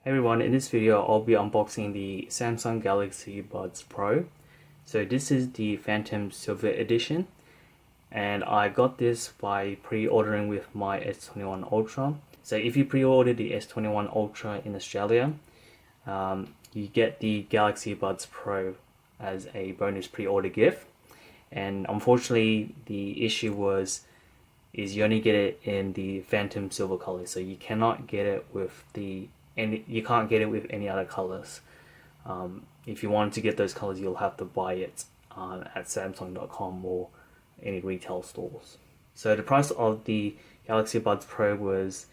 Hey everyone, in this video I'll be unboxing the Samsung Galaxy Buds Pro. So this is the Phantom Silver Edition and I got this by pre-ordering with my S21 Ultra. So if you pre-order the S21 Ultra in Australia, you get the Galaxy Buds Pro as a bonus pre-order gift. And unfortunately the issue is you only get it in the Phantom Silver color, so you cannot get it with you can't get it with any other colors. If you want to get those colors, you'll have to buy it at Samsung.com or any retail stores. So the price of the Galaxy Buds Pro was,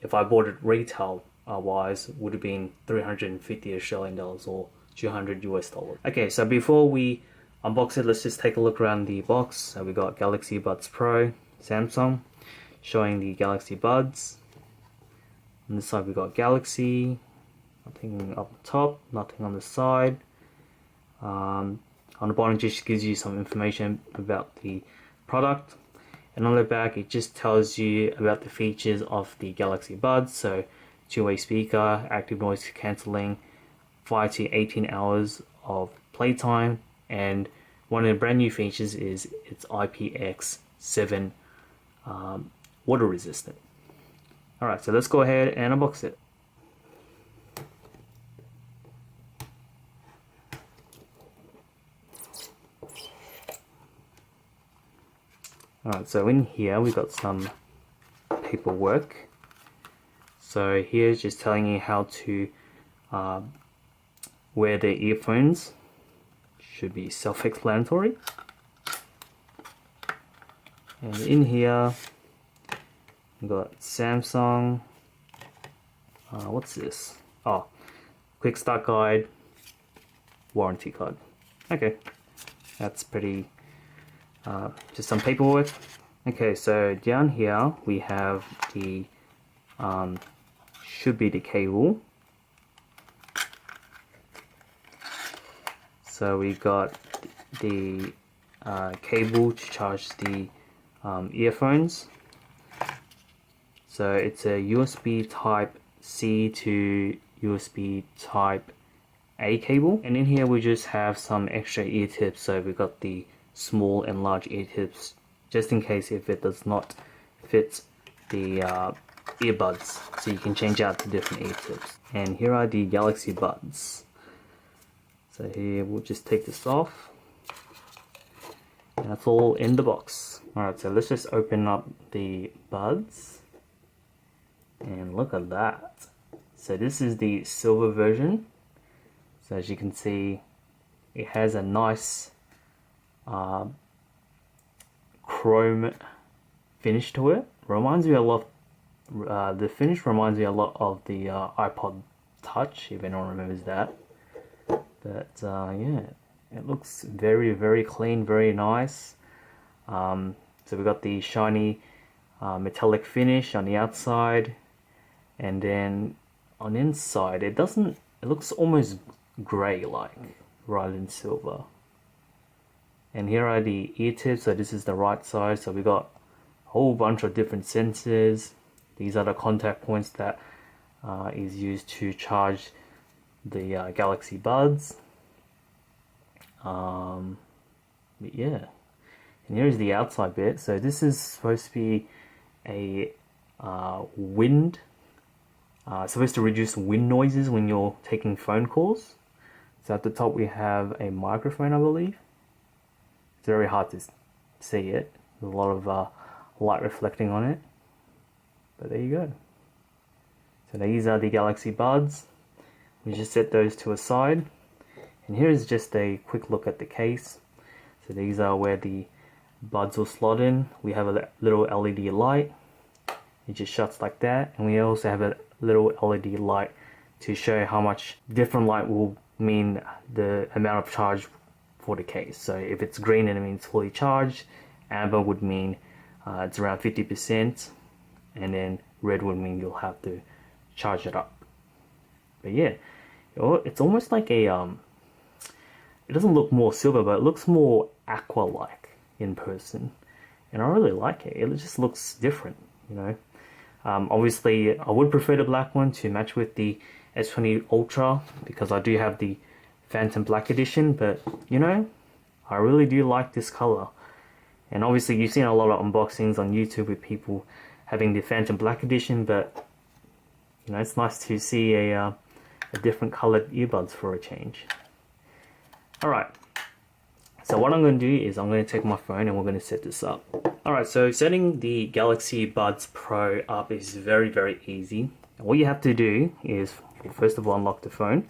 if I bought it retail wise, would have been 350 Australian dollars or 200 US dollars. Okay, so before we unbox it, let's just take a look around the box. So we got Galaxy Buds Pro, Samsung, showing the Galaxy Buds. On this side we got Galaxy, nothing up the top, nothing on the side. On the bottom it just gives you some information about the product. And on the back it just tells you about the features of the Galaxy Buds. So two-way speaker, active noise cancelling, 5 to 18 hours of playtime, and one of the brand new features is it's IPX7 water resistant. Alright, so let's go ahead and unbox it. Alright, so in here we got some paperwork. So here's just telling you how to wear the earphones. Should be self-explanatory. And in here we got Samsung, what's this? Oh, quick start guide, warranty card. Okay, that's pretty, just some paperwork. Okay, so down here we have the, should be the cable. So we got the cable to charge the earphones. So it's a USB type C to USB type A cable. And in here we just have some extra ear tips. So we got the small and large ear tips, just in case if it does not fit the earbuds. So you can change out the different ear tips. And here are the Galaxy Buds. So here we'll just take this off. And that's all in the box. Alright, so let's just open up the buds. And look at that. So this is the silver version. So as you can see, it has a nice chrome finish to it. Reminds me a lot. The finish reminds me a lot of the iPod Touch, if anyone remembers that. But yeah, it looks very, very clean, very nice. So we got the shiny metallic finish on the outside, and then on the inside it looks almost grey like, rather than silver. And here are the ear tips. So this is the right side. So we got a whole bunch of different sensors. These are the contact points that is used to charge the Galaxy Buds. But yeah, and here's the outside bit. So this is supposed to be a supposed to reduce wind noises when you're taking phone calls. So at the top we have a microphone, I believe. It's very hard to see it. There's a lot of light reflecting on it. But there you go. So these are the Galaxy Buds. We just set those to a side. And here is just a quick look at the case. So these are where the buds will slot in. We have a little LED light. It just shuts like that. And we also have a little LED light to show how much different light will mean the amount of charge for the case. So if it's green, then it means fully charged. Amber would mean it's around 50%. And then red would mean you'll have to charge it up. But yeah, it's almost like a it doesn't look more silver, but it looks more aqua-like in person, and I really like it. It just looks different, you know. Obviously, I would prefer the black one to match with the S20 Ultra because I do have the Phantom Black Edition, but you know, I really do like this color. And obviously you've seen a lot of unboxings on YouTube with people having the Phantom Black Edition, but you know, it's nice to see a different colored earbuds for a change. Alright, so what I'm going to do is I'm going to take my phone and we're going to set this up. Alright, so setting the Galaxy Buds Pro up is very easy. All you have to do is, first of all, unlock the phone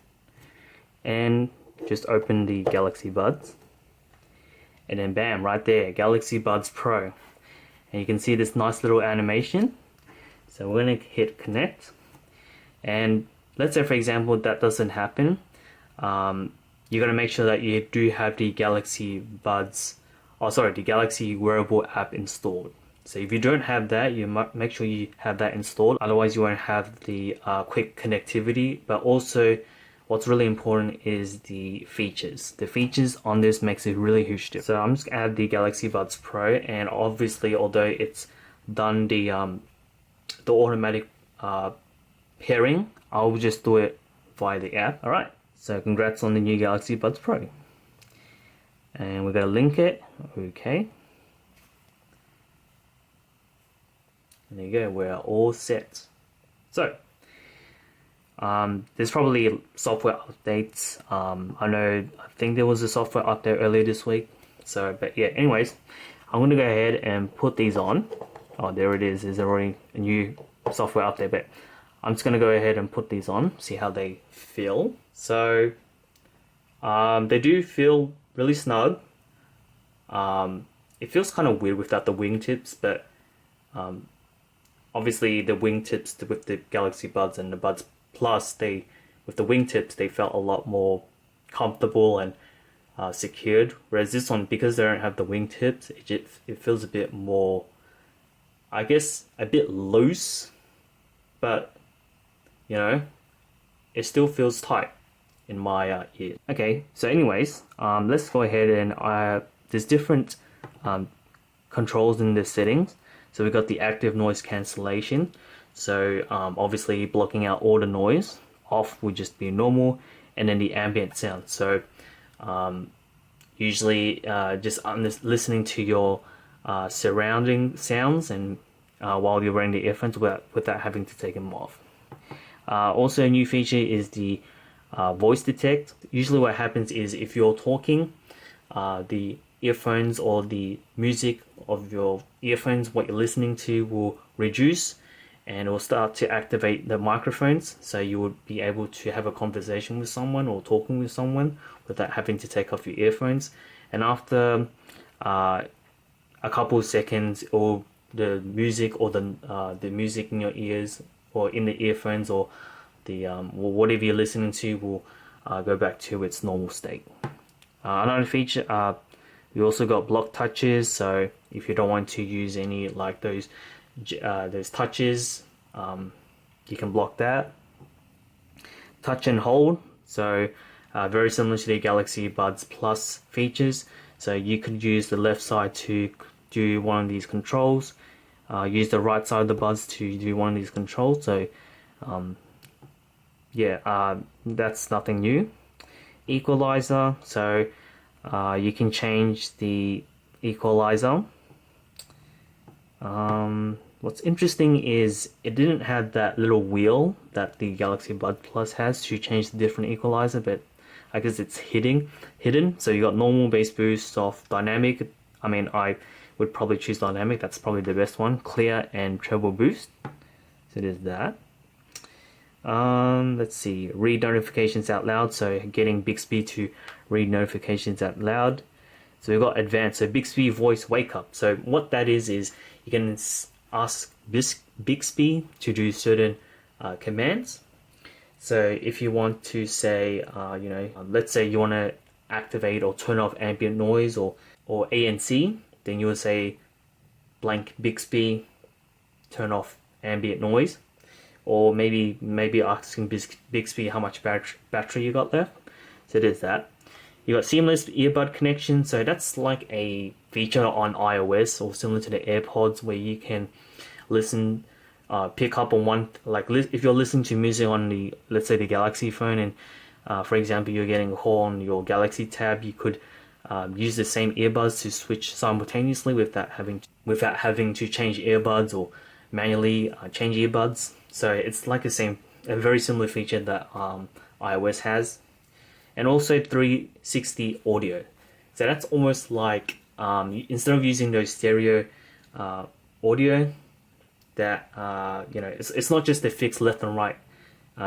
and just open the Galaxy Buds. And then bam, right there, Galaxy Buds Pro. And you can see this nice little animation. So we're going to hit connect. And let's say, for example, that doesn't happen. You got to make sure that you do have the Galaxy Buds, the Galaxy Wearable app installed. So if you don't have that, you might make sure you have that installed. Otherwise, you won't have the quick connectivity. But also, what's really important is the features. The features on this makes a really huge difference. So I'm just gonna add the Galaxy Buds Pro, and obviously, although it's done the automatic pairing, I'll just do it via the app. All right. So congrats on the new Galaxy Buds Pro. And we're gonna link it. Okay. And there you go. We're all set. So. There's probably software updates. I think there was a software update earlier this week. So, but yeah, anyways, I'm gonna go ahead and put these on. Oh, there it is. There's already a new software update, but I'm just gonna go ahead and put these on, see how they feel. So, they do feel really snug. It feels kind of weird without the wingtips, but obviously the wingtips with the Galaxy Buds and the Buds Plus, with the wingtips, they felt a lot more comfortable and secured. Whereas this one, because they don't have the wingtips, it feels a bit more, I guess, a bit loose. But you know, it still feels tight in my ear. Okay, so anyways, let's go ahead and there's different controls in the settings. So we've got the active noise cancellation. So obviously blocking out all the noise. Off would just be normal, and then the ambient sound. So usually just listening to your surrounding sounds and while you're wearing the earphones without having to take them off. Also, a new feature is the voice detect. Usually what happens is if you're talking, the earphones or the music of your earphones, what you're listening to, will reduce, and it will start to activate the microphones, so you would be able to have a conversation with someone or talking with someone without having to take off your earphones. And after a couple of seconds, or the music or the music in your ears or in the earphones or the whatever you're listening to will go back to its normal state. Another feature, we also got block touches. So if you don't want to use any like those touches, you can block that. Touch and hold, so very similar to the Galaxy Buds Plus features. So you could use the left side to do one of these controls, use the right side of the buds to do one of these controls. So that's nothing new. Equalizer, so you can change the equalizer. What's interesting is it didn't have that little wheel that the Galaxy Buds Plus has to change the different equalizer, but I guess it's hidden. So you got normal, bass boost, soft, dynamic. I mean, I would probably choose dynamic. That's probably the best one. Clear and treble boost. So there's that. Let's see. Read notifications out loud. So getting Bixby to read notifications out loud. So we've got advanced. So Bixby voice wake up. So what that is you can ask Bixby to do certain commands. So if you want to say, let's say you want to activate or turn off ambient noise or ANC, then you would say blank Bixby, turn off ambient noise. Or maybe asking Bixby how much battery you got left. So there's that. You got seamless earbud connection. So that's like a feature on iOS or similar to the AirPods, where you can listen pick up on one, like if you're listening to music on the, let's say, the Galaxy phone, and for example you're getting a call on your Galaxy tab, you could use the same earbuds to switch simultaneously without having to change earbuds or manually change earbuds. So it's like a very similar feature that iOS has. And also 360 audio. So that's almost like instead of using those stereo audio, that it's not just a fixed left and right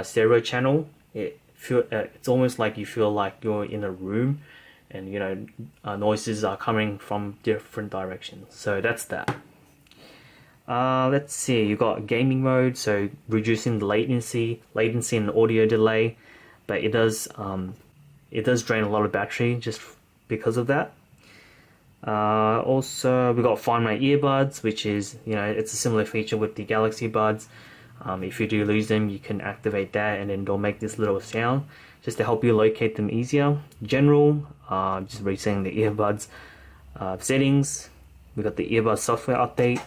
stereo channel. It's almost like you feel like you're in a room, and noises are coming from different directions. So that's that. Let's see, you got gaming mode, so reducing the latency and audio delay, but it does drain a lot of battery just because of that. Also, we got Find My Earbuds, which is, it's a similar feature with the Galaxy Buds. If you do lose them, you can activate that, and then they'll make this little sound just to help you locate them easier. General, just resetting the earbuds. Settings, we got the earbud software update,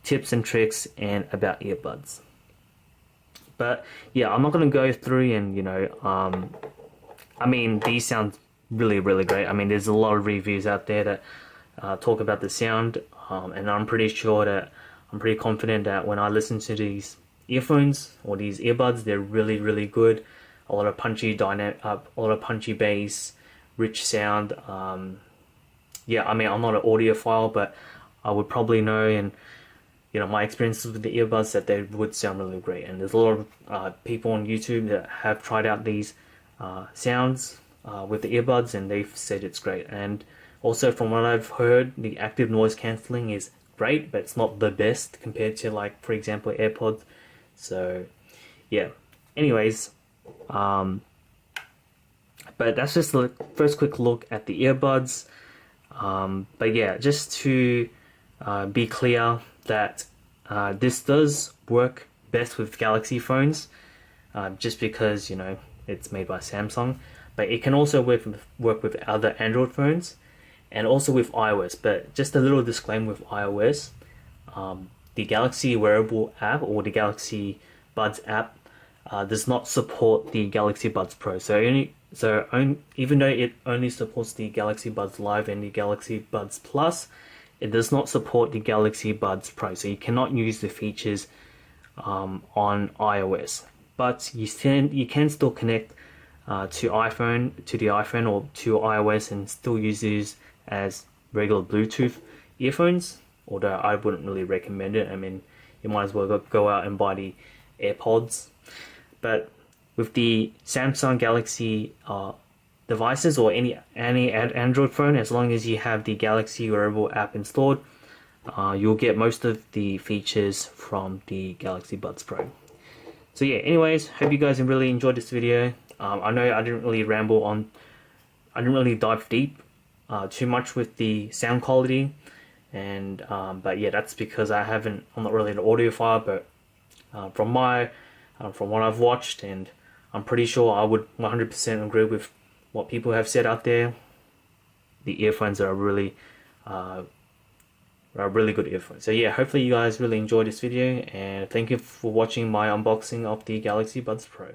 tips and tricks, and about earbuds. But yeah, I'm not going to go through and I mean, these sound really, really great. I mean, there's a lot of reviews out there that talk about the sound, and I'm pretty confident that when I listen to these earphones or these earbuds, they're really, really good. A lot of punchy bass, rich sound. Yeah, I mean, I'm not an audiophile, but I would probably know, and my experiences with the earbuds, that they would sound really great. And there's a lot of people on YouTube that have tried out these sounds with the earbuds, and they've said it's great. And also, from what I've heard, the active noise cancelling is great, but it's not the best compared to, like, for example, AirPods. So yeah, anyways, but that's just the first quick look at the earbuds. But yeah, just to be clear that this does work best with Galaxy phones, just because it's made by Samsung, but it can also work with other Android phones and also with iOS. But just a little disclaimer with iOS, the Galaxy Wearable app or the Galaxy Buds app does not support the Galaxy Buds Pro. So even though it only supports the Galaxy Buds Live and the Galaxy Buds Plus, it does not support the Galaxy Buds Pro. So you cannot use the features on iOS. But you can still connect to the iPhone or to iOS and still use these as regular Bluetooth earphones. Although I wouldn't really recommend it. I mean, you might as well go out and buy the AirPods. But with the Samsung Galaxy devices or any Android phone, as long as you have the Galaxy Wearable app installed, you'll get most of the features from the Galaxy Buds Pro. So yeah, anyways, hope you guys really enjoyed this video. I know I didn't really I didn't really dive deep too much with the sound quality, and but yeah, that's because I'm not really an audiophile, but from what I've watched, and I'm pretty sure I would 100% agree with what people have said out there. The earphones are really good earphones. So yeah, hopefully you guys really enjoyed this video, and thank you for watching my unboxing of the Galaxy Buds Pro.